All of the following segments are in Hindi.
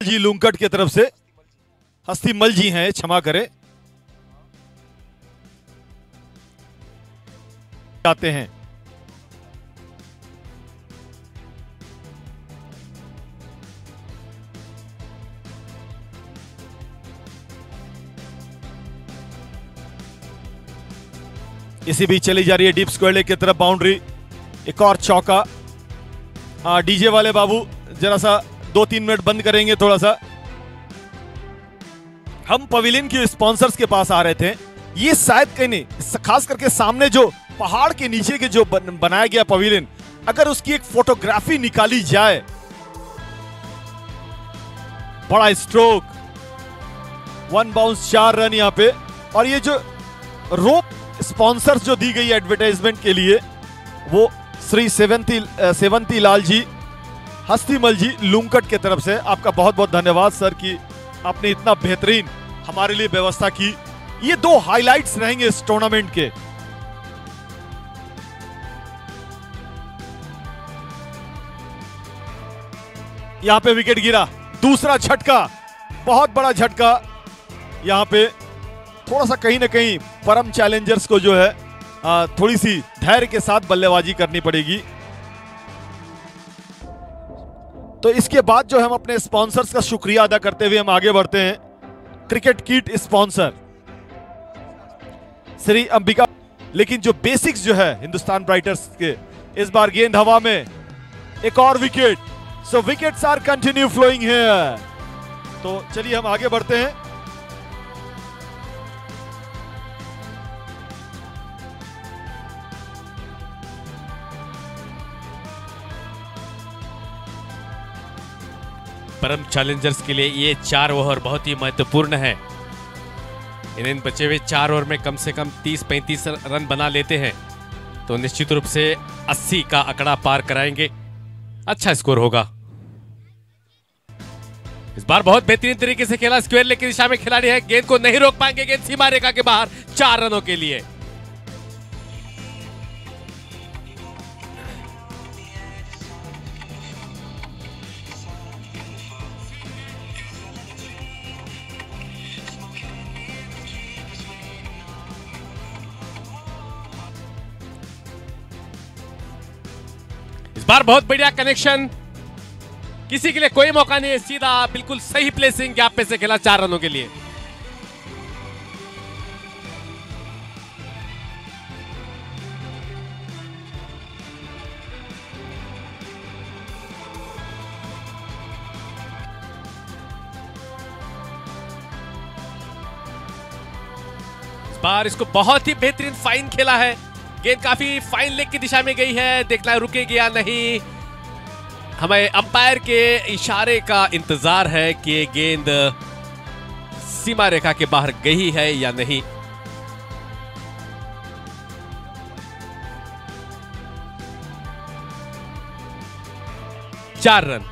जी लुंकट की तरफ से, हस्तीमल जी हैं, क्षमा करें, आते हैं। इसी बीच चली जा रही है डीप स्क्वायर लेग की तरफ बाउंड्री, एक और चौका। डीजे वाले बाबू जरा सा 2-3 मिनट बंद करेंगे थोड़ा सा। हम पवेलियन के स्पॉन्सर्स के पास आ रहे थे, ये शायद कहीं नहीं, खास करके सामने जो पहाड़ के नीचे के जो बनाया गया पवेलियन, अगर उसकी एक फोटोग्राफी निकाली जाए, बड़ा स्ट्रोक, 1 बाउंस 4 रन यहां पे। और ये जो रोप स्पॉन्सर्स जो दी गई एडवर्टाइजमेंट के लिए, वो श्री सेवंती लाल जी, हस्तीमल जी लुंकट के तरफ से आपका बहुत बहुत धन्यवाद सर कि आपने इतना बेहतरीन हमारे लिए व्यवस्था की। ये 2 हाइलाइट्स रहेंगे इस टूर्नामेंट के। यहां पे विकेट गिरा, दूसरा झटका, बहुत बड़ा झटका। यहां पे थोड़ा सा कहीं ना कहीं परम चैलेंजर्स को जो है थोड़ी सी धैर्य के साथ बल्लेबाजी करनी पड़ेगी। तो इसके बाद जो हम अपने स्पॉन्सर्स का शुक्रिया अदा करते हुए हम आगे बढ़ते हैं। Cricket kit sponsor Shri Ambika. लेकिन जो बेसिक्स जो है हिंदुस्तान ब्राइटर्स के, इस बार गेंद हवा में, एक और wicket. So wickets are continue flowing here. तो चलिए हम आगे बढ़ते हैं। परम चैलेंजर्स के लिए ये 4 ओवर बहुत ही महत्वपूर्ण है। इन बचे हुए 4 ओवर में कम से कम 30-35 रन बना लेते हैं तो निश्चित रूप से 80 का आंकड़ा पार कराएंगे, अच्छा स्कोर होगा। इस बार बहुत बेहतरीन तरीके से खेला, स्क्वायर लेग की दिशा में खिलाड़ी है, गेंद को नहीं रोक पाएंगे, गेंद सीमा रेखा के बाहर, 4 रनों के लिए। इस बार बहुत बढ़िया कनेक्शन, किसी के लिए कोई मौका नहीं है, सीधा बिल्कुल सही प्लेसिंग, गैप पे से खेला 4 रनों के लिए। इस बार इसको बहुत ही बेहतरीन फाइन खेला है, गेंद काफी फाइन लेग की दिशा में गई है, देखना रुकेगी या नहीं। हमें अंपायर के इशारे का इंतजार है कि गेंद सीमा रेखा के बाहर गई है या नहीं। चार रन।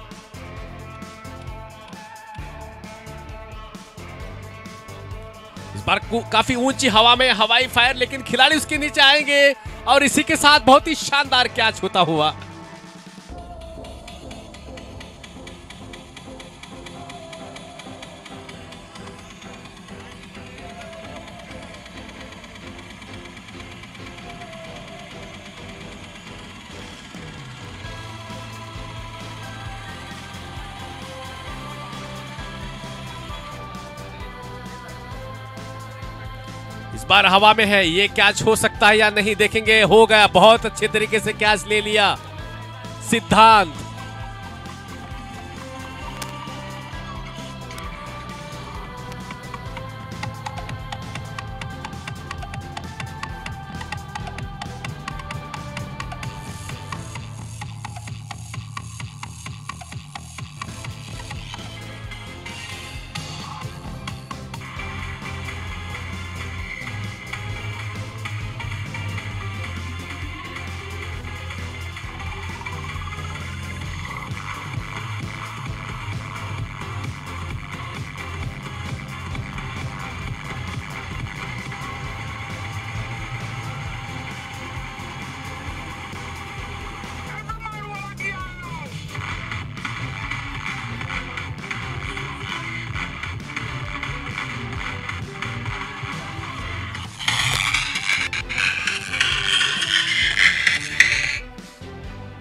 इस बार काफी ऊंची हवा में हवाई फायर, लेकिन खिलाड़ी उसके नीचे आएंगे और इसी के साथ बहुत ही शानदार कैच होता हुआ। इस बार हवा में है, ये कैच हो सकता है या नहीं देखेंगे। हो गया, बहुत अच्छे तरीके से कैच ले लिया सिद्धांत।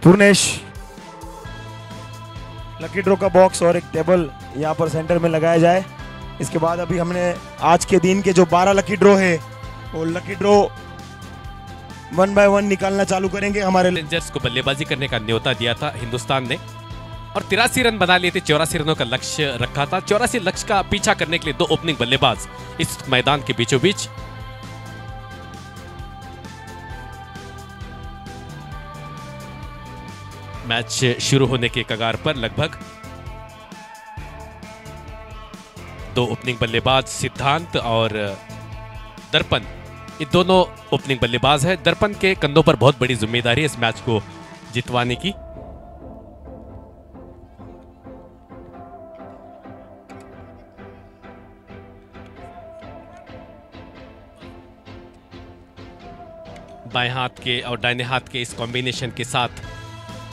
पूर्णेश, लकी ड्रॉ का बॉक्स और एक टेबल यहाँ पर सेंटर में लगाया जाए। इसके बाद अभी हमने आज के दिन के जो 12 लकी ड्रॉ है वो लकी ड्रॉ 1 बाय 1 निकालना चालू करेंगे। हमारे चैलेंजर्स को बल्लेबाजी करने का न्योता दिया था हिंदुस्तान ने और 83 रन बना लिए थे। 84 रनों का लक्ष्य रखा था। 84 लक्ष्य का पीछा करने के लिए 2 ओपनिंग बल्लेबाज इस मैदान के बीचों बीच। मैच शुरू होने के कगार पर लगभग 2 ओपनिंग बल्लेबाज सिद्धांत और दर्पण, ये दोनों ओपनिंग बल्लेबाज है। दर्पण के कंधों पर बहुत बड़ी जिम्मेदारी है इस मैच को जितवाने की। बाएं हाथ के और दाहिने हाथ के इस कॉम्बिनेशन के साथ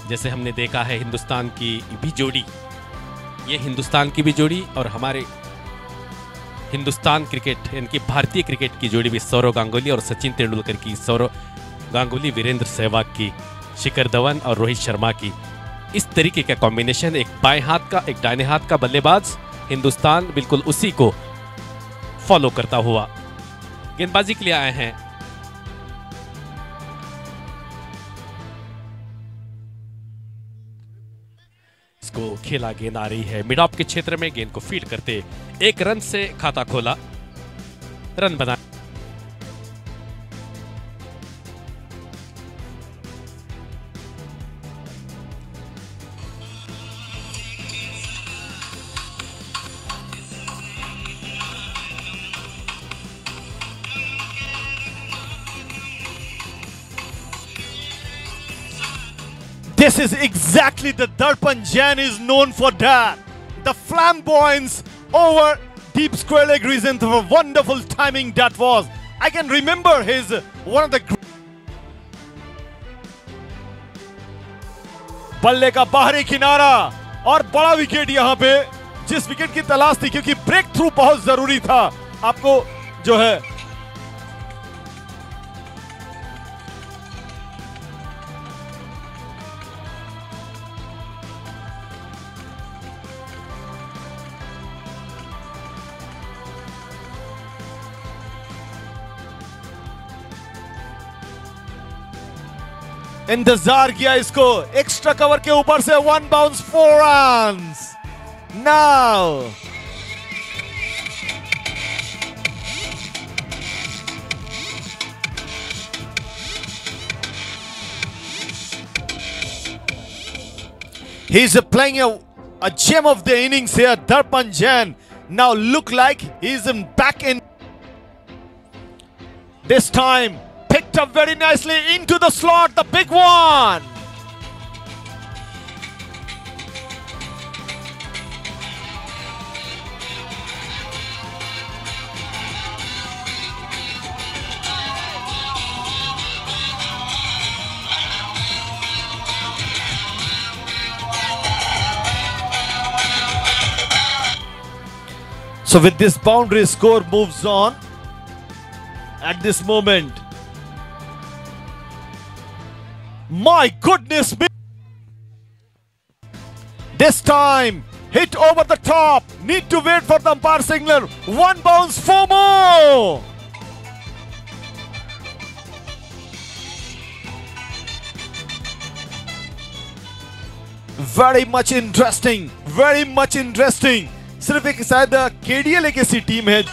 जैसे हमने देखा है हिंदुस्तान की भी जोड़ी, ये हिंदुस्तान की भी जोड़ी और हमारे हिंदुस्तान क्रिकेट यानी कि भारतीय क्रिकेट की जोड़ी भी सौरव गांगुली और सचिन तेंदुलकर की, सौरव गांगुली, वीरेंद्र सहवाग की, शिखर धवन और रोहित शर्मा की, इस तरीके का कॉम्बिनेशन, एक बाएं हाथ का एक दाहिने हाथ का बल्लेबाज, हिंदुस्तान बिल्कुल उसी को फॉलो करता हुआ गेंदबाजी के लिए आए हैं। इसको खेला गेंद आ रही है मिड ऑफ के क्षेत्र में, गेंद को फीड करते 1 रन से खाता खोला, रन बना। This is exactly the Darpan Jain is known for that. The flamboyance over deep square leg reason for wonderful timing that was. I can remember his one of the बल्ले का बाहरी किनारा और बड़ा विकेट यहां पे, जिस विकेट की तलाश थी क्योंकि ब्रेक थ्रू बहुत जरूरी था। आपको जो है इंतजार किया इसको, एक्स्ट्रा कवर के ऊपर से 1 bounce 4 runs. Now he's playing a gem of the innings here, Darpan Jain. Now look like he's back in this time. Picked up very nicely into the slot, the big one. So with this boundary, score moves on at this moment. My goodness me! This time, hit over the top. Need to wait for the umpire signal. 1 bounce, 4 more. Very much interesting. Very much interesting. सिर्फ एक शायद केडीएल एक ऐसी टीम है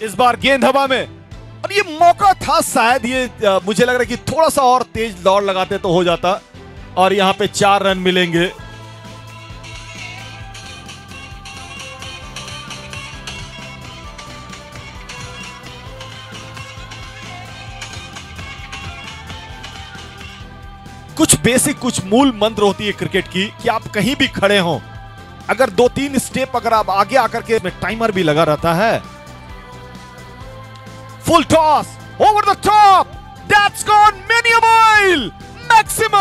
इस बार गेंद हवा में, और ये मौका था शायद, ये मुझे लग रहा है कि थोड़ा सा और तेज दौड़ लगाते तो हो जाता और यहां पे 4 रन मिलेंगे। कुछ बेसिक, कुछ मूल मंत्र होती है क्रिकेट की कि आप कहीं भी खड़े हो, अगर 2-3 स्टेप अगर आप आगे आकर के, टाइमर भी लगा रहता है। Full toss over the top, that's gone many a mile, maximum.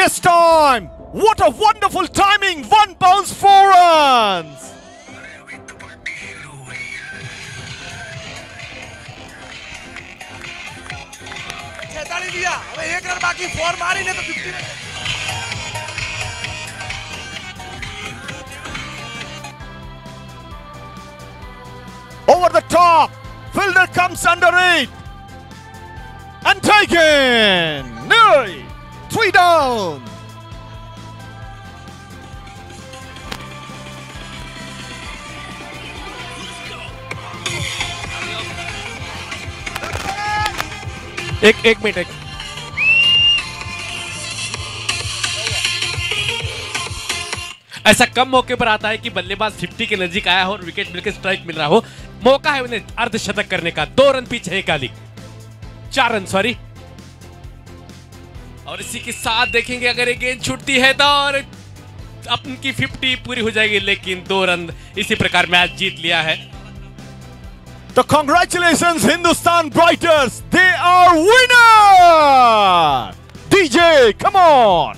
This time, what a wonderful timing! 1 bounce, 4 runs. एक रन बाकी, 4 मारी नहीं तो 50 run. Over the top, fielder comes under it and taken. Nearly 3 down. एक मिनट। ऐसा कम मौके पर आता है कि बल्लेबाज 50 के नजदीक आया हो और विकेट मिलकर स्ट्राइक मिल रहा हो। मौका है उन्हें अर्धशतक करने का। 2 रन पीछे है काली, 4 रन सॉरी। और इसी के साथ देखेंगे अगर ये गेंद छूटती है तो और अपनी 50 पूरी हो जाएगी, लेकिन 2 रन इसी प्रकार मैच जीत लिया है। So congratulations Hindustan Brighters, they are winner. DJ, come on.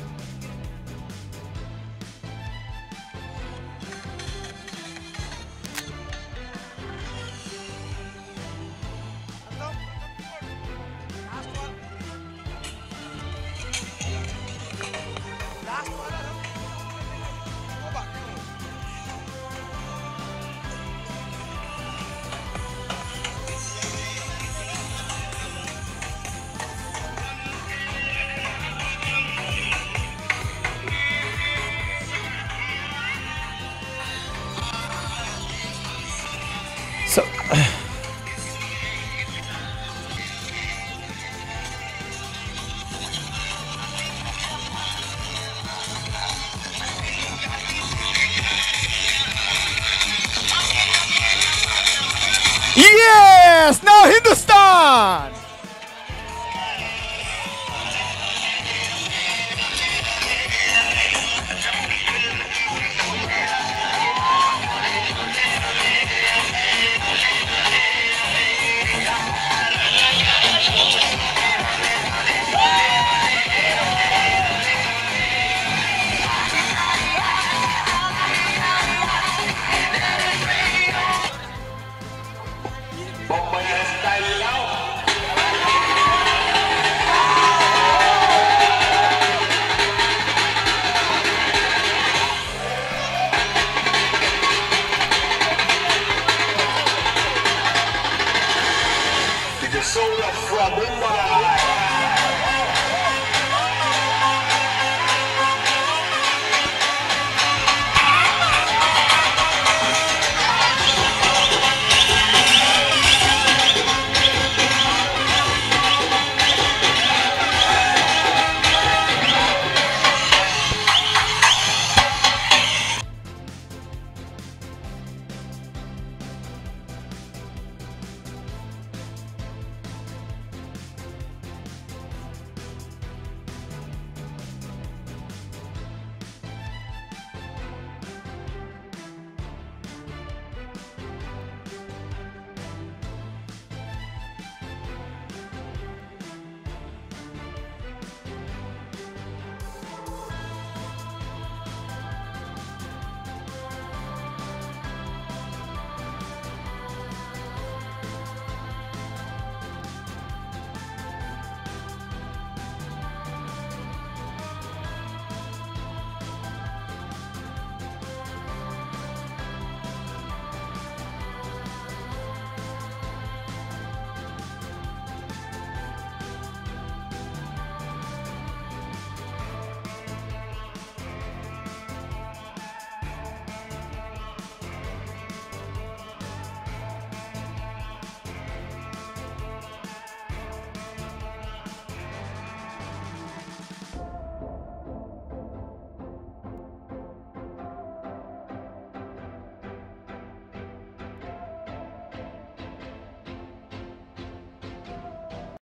So, Yes, now Hindustan. Solar from Mumbai.